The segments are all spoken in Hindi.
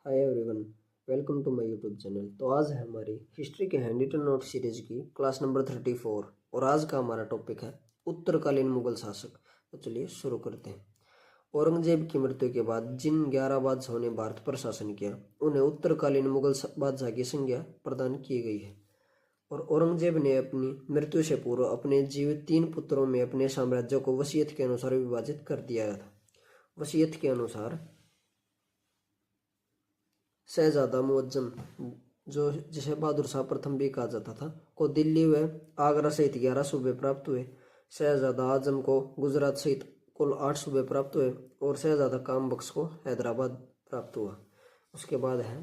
Hi everyone, welcome to my YouTube channel. तो आज है हमारी हिस्ट्री के हैंड रिटन नोट सीरीज की क्लास नंबर 34 और आज का हमारा टॉपिक है उत्तरकालीन मुगल शासक। तो चलिए शुरू करते हैं। औरंगजेब की मृत्यु के बाद जिन 11 बादशाहों ने भारत पर शासन किया उन्हें उत्तरकालीन मुगल बादशाह की संज्ञा प्रदान की गई है। और औरंगजेब ने अपनी मृत्यु से पूर्व अपने जीवित 3 पुत्रों में अपने साम्राज्य को वसीयत के अनुसार विभाजित कर दिया था। वसीयत के अनुसार शहजादा मुअज्जम, जो जिसे बहादुर शाह प्रथम भी कहा जाता था, को दिल्ली व आगरा सहित 11 सूबे प्राप्त हुए। शहजादा आजम को गुजरात सहित कुल 8 सूबे प्राप्त हुए और शहजादा काम बख्श को हैदराबाद प्राप्त हुआ। उसके बाद है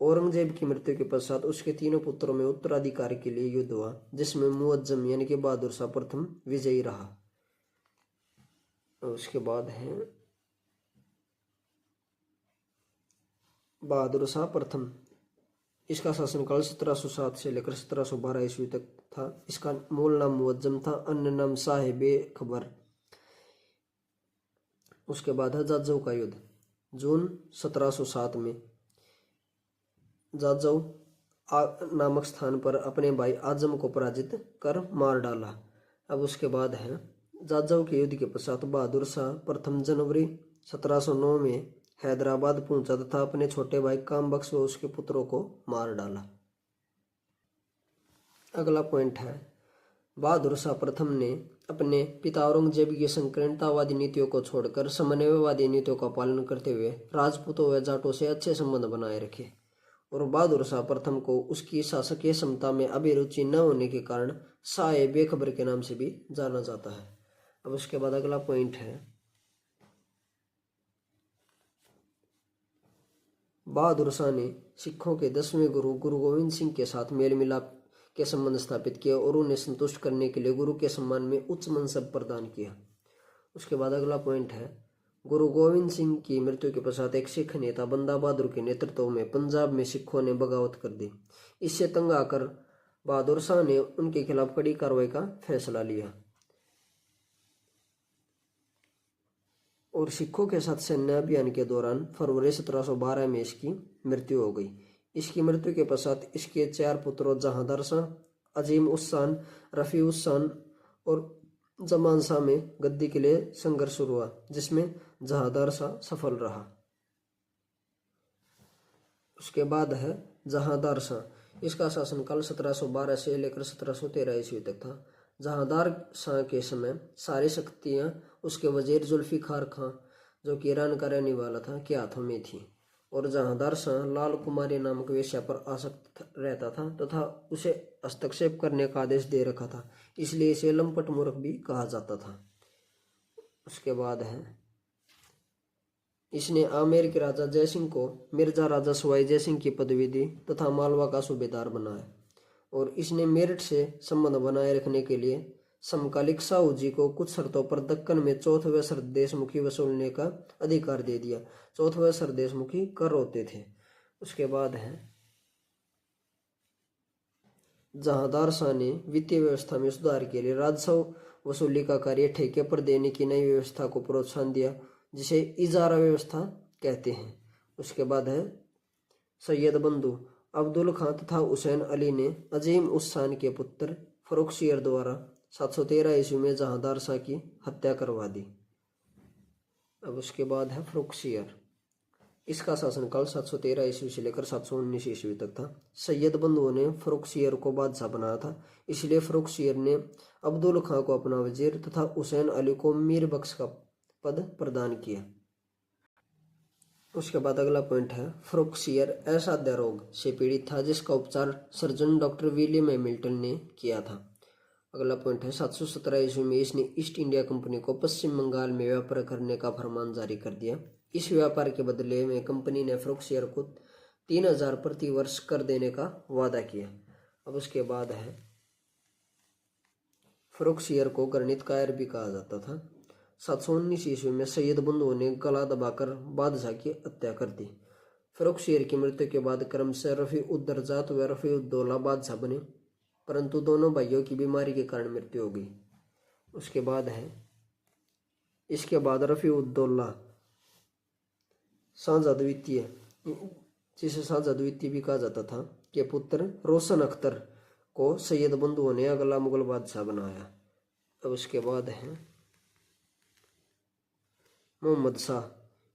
औरंगजेब की मृत्यु के पश्चात उसके तीनों पुत्रों में उत्तराधिकारी के लिए युद्ध हुआ, जिसमें मुअज्जम यानी कि बहादुर शाह प्रथम विजयी रहा। उसके बाद है बहादुर शाह प्रथम। इसका शासनकाल 1707 से लेकर 1712 ईस्वी तक था। इसका मूल नाम मुअज्जम था, अन्य नाम साहिबे खबर। उसके बाद है जाजऊ का युद्ध। जून 1707 में जाजऊ नामक स्थान पर अपने भाई आजम को पराजित कर मार डाला। अब उसके बाद है जाजऊ के युद्ध के पश्चात बहादुर शाह प्रथम जनवरी 1709 में हैदराबाद पहुंचा तथा अपने छोटे भाई काम बख्श व उसके पुत्रों को मार डाला। अगला पॉइंट है बहादुर शाह प्रथम ने अपने पिता औरंगजेब की संकीर्णतावादी नीतियों को छोड़कर समन्वयवादी नीतियों का पालन करते हुए राजपूतों व जाटों से अच्छे संबंध बनाए रखे। और बहादुर शाह प्रथम को उसकी शासकीय क्षमता में अभिरुचि न होने के कारण शाह बेखबर के नाम से भी जाना जाता है। अब उसके बाद अगला पॉइंट है बहादुर शाह ने सिखों के 10वें गुरु गुरु गोविंद सिंह के साथ मेल मिलाप के संबंध स्थापित किए और उन्हें संतुष्ट करने के लिए गुरु के सम्मान में उच्च मनसब प्रदान किया। उसके बाद अगला पॉइंट है गुरु गोविंद सिंह की मृत्यु के पश्चात एक सिख नेता बंदा बहादुर के नेतृत्व में पंजाब में सिखों ने बगावत कर दी। इससे तंग आकर बहादुर शाह ने उनके खिलाफ कड़ी कार्रवाई का फैसला लिया और सिखों के साथ सैन्य अभियान के दौरान फरवरी 1712 में इसकी मृत्यु हो गई। इसकी मृत्यु के पश्चात इसके 4 पुत्रों जहांदार शाह, अजीम उस शान, रफी उस शान और जमान शाह में गद्दी के लिए संघर्ष शुरू हुआ, जिसमें जहांदार शाह सफल रहा। उसके बाद है जहांदार शाह। इसका शासनकाल 1712 से लेकर 1713 ईस्वी तक था। जहांदार शाह के समय सारी शक्तियां उसके वजीर जुल्फिकार खां, जो कि ईरान का रहने वाला था, के हाथों में थी। और जहांदार शाह लाल कुमारी नामक वेश्या पर आसक्त रहता था तथा उसे हस्तक्षेप करने का आदेश दे रखा था, इसलिए इसे लंपट मूर्ख भी कहा जाता था। उसके बाद है इसने आमेर के राजा जयसिंह को मिर्जा राजा सवाई जयसिंह की पदवी दी तथा मालवा का सूबेदार बनाया। और इसने मेरठ से संबंध बनाए रखने के लिए समकालिक साहू जी को कुछ शर्तों पर दक्कन में चौथ व सरदेशमुखी वसूलने का अधिकार दे दिया। चौथ व सरदेशमुखी कर होते थे। उसके बाद है जहांदार शाह ने वित्तीय व्यवस्था में सुधार के लिए राजस्व वसूली का कार्य ठेके पर देने की नई व्यवस्था को प्रोत्साहन दिया, जिसे इजारा व्यवस्था कहते हैं। उसके बाद है सैयद बंधु अब्दुल खां तथा हुसैन अली ने अजीम उस शान के पुत्र फर्रुखसियर द्वारा 713 ईस्वी में जहांदार शाह की हत्या करवा दी। अब उसके बाद है फर्रुखसियर। इसका शासनकाल 713 ईस्वी से लेकर 719 ईस्वी तक था। सैयद बंधुओं ने फर्रुखसियर को बादशाह बनाया था, इसलिए फर्रुखसियर ने अब्दुल खां को अपना वजीर तथा हुसैन अली को मीर बख्श का पद प्रदान किया। उसके बाद अगला पॉइंट है फर्रुखसियर असाध्य रोग से पीड़ित था, जिसका उपचार सर्जन डॉक्टर विलियम हैमिल्टन ने किया था। अगला पॉइंट है 717 ईस्वी में इसने ईस्ट इंडिया कंपनी को पश्चिम बंगाल में व्यापार करने का फरमान जारी कर दिया। इस व्यापार के बदले में कंपनी ने फर्रुखसियर को 3000 प्रति वर्ष कर देने का वादा किया। अब उसके बाद है फर्रुखसियर को गणितकार भी कहा जाता था। 719 ईस्वी में सैयद बंधुओं ने गला दबाकर बादशाह की हत्या कर दी। फर्रुखसियर की मृत्यु के बाद क्रमशः रफी उद दर्जात व रफी उद दौला बादशाह बने, परंतु दोनों भाइयों की बीमारी के कारण मृत्यु हो गई। उसके बाद है इसके बाद रफी उद दौला शाहजहां द्वितीय जिसे शाहजहां द्वितीय भी कहा जाता था, के पुत्र रोशन अख्तर को सैयद बंधुओं ने अगला मुगल बादशाह बनाया। अब उसके बाद है मोहम्मद शाह।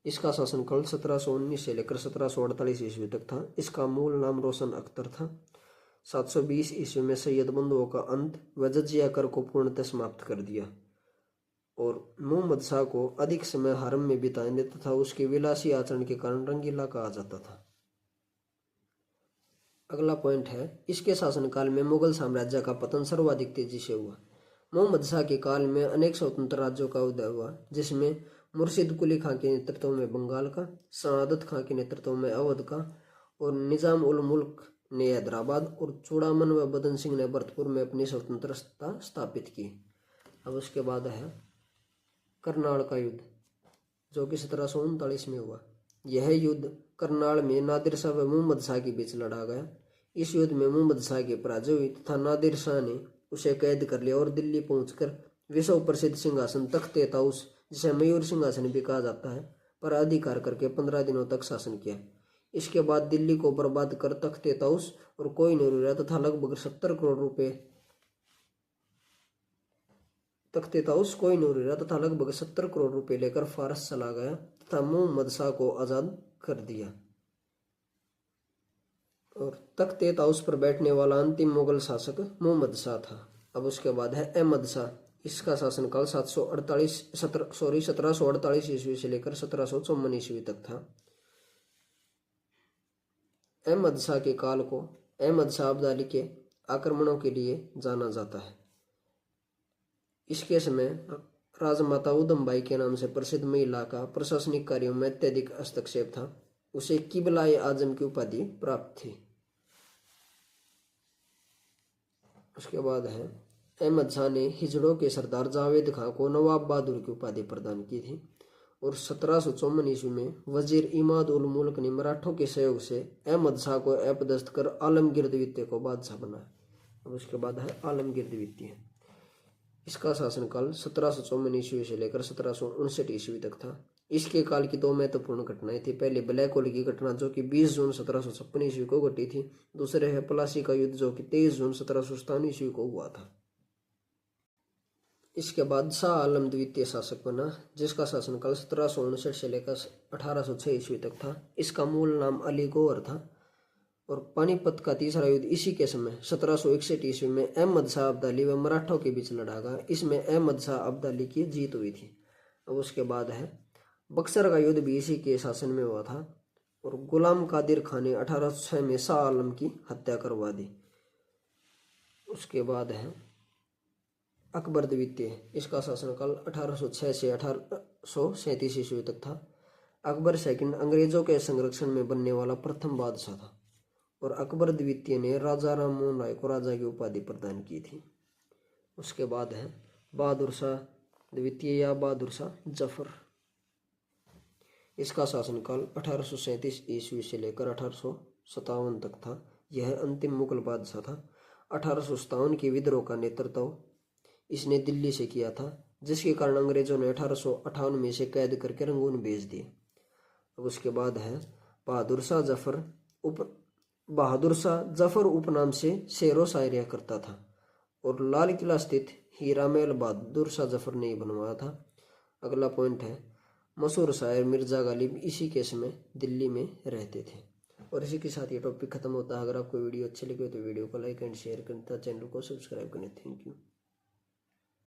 इसका शासनकाल 1719 से लेकर 1748 ईस्वी तक था। इसका मूल नाम रोशन अख्तर था। 720 ईस्वी में सैयद बंधुओं का अंत व जजिया कर को पूर्णतः समाप्त कर दिया और मोहम्मद शाह को अधिक समय हरम में बिताने तथा उसके विलासी आचरण के कारण रंगीला कहा जाता था। अगला पॉइंट है, इसके शासनकाल में मुगल साम्राज्य का पतन सर्वाधिक तेजी से हुआ। मोहम्मद शाह के काल में अनेक स्वतंत्र राज्यों का उदय हुआ, जिसमें मुर्शिद कुली खां के नेतृत्व में बंगाल का, सआदत खां के नेतृत्व में अवध का और निजाम उल मुल्क ने हैदराबाद और चूड़ामन व बदन सिंह ने भरतपुर में अपनी स्वतंत्रता स्थापित की। अब उसके बाद है करनाल का युद्ध, जो कि 1739 में हुआ। यह युद्ध करनाल में नादिर शाह व मोहम्मद शाह के बीच लड़ा गया। इस युद्ध में मोहम्मद शाह की पराजय हुई तथा नादिर शाह ने उसे कैद कर लिया और दिल्ली पहुंचकर विश्व प्रसिद्ध सिंहासन तख्ते ताउस, जिसे मयूर सिंहासन भी कहा जाता है, पर अधिकार करके 15 दिनों तक शासन किया। इसके बाद दिल्ली को बर्बाद कर तख्ते ताउस और कोहिनूर तथा लगभग 70 करोड़ रुपए तख्ते ताउस कोहिनूर तथा लगभग 70 करोड़ रुपए लेकर फारस चला गया तथा मोहम्मद शाह को आजाद कर दिया और तख्ते ताउस पर बैठने वाला अंतिम मुगल शासक मोहम्मद शाह था। अब उसके बाद है अहमद शाह। इसका शासनकाल 1748 ईस्वी से लेकर 1754 ईस्वी तक था। अहमद शाह के काल को अहमद शाह अब्दाली के आक्रमणों के लिए जाना जाता है। इसके समय राजमाता उदमबाई के नाम से प्रसिद्ध महिला का प्रशासनिक कार्यों में अत्यधिक हस्तक्षेप था। उसे किबलाए आजम की उपाधि प्राप्त थी। उसके बाद है अहमद शाह ने हिजड़ों के सरदार जावेद खां को नवाब बहादुर की उपाधि प्रदान की थी और 1754 ईस्वी में वजीर इमाद उल मुल्क ने मराठों के सहयोग से अहमद शाह को अपदस्थ कर आलमगीर द्वितीय को बादशाह बनाया। अब उसके बाद है आलमगीर द्वितीय। इसका शासनकाल 1754 ईस्वी से लेकर 1759 ईस्वी तक था। इसके काल की दो महत्वपूर्ण घटनाएं थी। पहले ब्लैक होल की घटना, जो कि 20 जून 1756 ईस्वी को घटी थी। दूसरे है प्लासी का युद्ध, जो कि 23 जून 1757 ईस्वी को हुआ था। इसके बाद शाह आलम द्वितीय शासक बना, जिसका शासनकाल 1759 से लेकर 1806 ईस्वी तक था। इसका मूल नाम अली गौहर था और पानीपत का तीसरा युद्ध इसी के समय 1761 ईस्वी में अहमद शाह अब्दाली व मराठों के बीच लड़ा गया। इसमें अहमद शाह अब्दाली की जीत हुई थी। अब उसके बाद है बक्सर का युद्ध भी इसी के शासन में हुआ था और गुलाम कादिर खान ने 1806 में शाह आलम की हत्या करवा दी। उसके बाद है अकबर द्वितीय। इसका शासनकाल 1806 से 1837 ईस्वी तक था। अकबर सेकंड अंग्रेजों के संरक्षण में बनने वाला प्रथम बादशाह था और अकबर द्वितीय ने राजा राम मोहन राय को राजा की उपाधि प्रदान की थी। उसके बाद है बहादुर शाह द्वितीय या बहादुर शाह जफर। इसका शासनकाल 1837 ईस्वी से लेकर 1857 तक था। यह अंतिम मुगल बादशाह था। 1857 के विद्रोह का नेतृत्व इसने दिल्ली से किया था, जिसके कारण अंग्रेजों ने 1858 में इसे कैद करके रंगून भेज दिए। अब उसके बाद है बहादुर शाह जफर उपनाम से शेरो शायरिया करता था और लाल किला स्थित हीरा महल बहादुर शाह जफर ने ही बनवाया था। अगला पॉइंट है मशहूर शायर मिर्जा गालिब इसी के समय दिल्ली में रहते थे। और इसी के साथ ये टॉपिक खत्म होता है। अगर आपको वीडियो अच्छी लगे तो वीडियो को लाइक एंड शेयर करें तथा चैनल को सब्सक्राइब करें। Thank you.